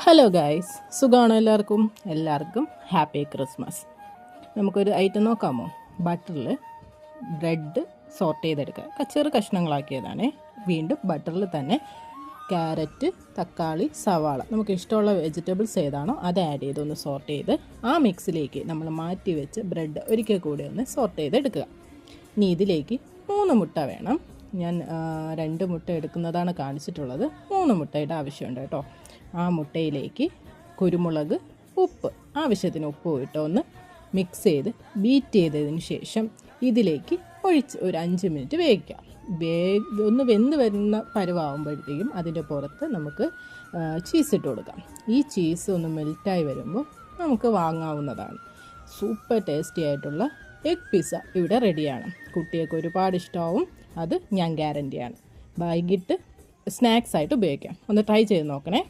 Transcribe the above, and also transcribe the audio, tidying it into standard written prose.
Hello guys, സുഖമാണോ എല്ലാവർക്കും happy Christmas. നമുക്കൊരു ഐറ്റം നോക്കാമോ? ബട്ടറിൽ ബ്രെഡ് സോർട്ട് ചെയ്തെടുക്കുക. ചെറു കഷ്ണങ്ങളാക്കിയതാണ്. വീണ്ടും ബട്ടറിൽ തന്നെ ക്യാരറ്റ്, തക്കാളി, സവാള, നമുക്ക് ഇഷ്ടമുള്ള വെജിറ്റബിൾസ് ഏതാണോ അത് ആഡ് ചെയ്ത് ഒന്ന് സോർട്ട് ചെയ്ത് ആ മിക്സിലേക്ക് നമ്മൾ മാറ്റി വെച്ച് ബ്രെഡ് ഒരിക്കൽ കൂടി ഒന്ന് സോർട്ട് ചെയ്തെടുക്കുക. ഇനി ഇതിലേക്ക് 3 മുട്ട വേണം. ഞാൻ 2 മുട്ട എടുക്കുന്നതാണ് കാണിച്ചിട്ടുള്ളത്. 3 മുട്ടയുടെ ആവശ്യമുണ്ട് കേട്ടോ. ആ മുട്ടയിലേക്ക് കുരുമുളക്, ഉപ്പ്, ആവശ്യത്തിന് ഉപ്പ് ഇട്ട് ഒന്ന് മിക്സ് ചെയ്ത് ബീറ്റ് ചെയ്തതിന് ശേഷം ഇതിലേക്ക് ഒഴിച്ച് ഒരു 5 മിനിറ്റ് വേവിക്കാം. ഒന്ന് വെന്ത് വരുന്ന പരുവാകുമ്പോഴത്തേക്കും അതിൻ്റെ പുറത്ത് നമുക്ക് ചീസ് ഇട്ട് കൊടുക്കാം. ഈ ചീസ് ഒന്ന് മെൽറ്റായി വരുമ്പോൾ നമുക്ക് വാങ്ങാവുന്നതാണ്. സൂപ്പർ ടേസ്റ്റി ആയിട്ടുള്ള എഗ് പിസ്സ ഇവിടെ റെഡിയാണ്. കുട്ടികൾക്ക് ഒരുപാട് ഇഷ്ടമാവും, അത് ഞാൻ ഗ്യാരണ്ടിയാണ്. വൈകിട്ട് സ്നാക്സ് ആയിട്ട് ഉപയോഗിക്കാം. ഒന്ന് ട്രൈ ചെയ്ത് നോക്കണേ.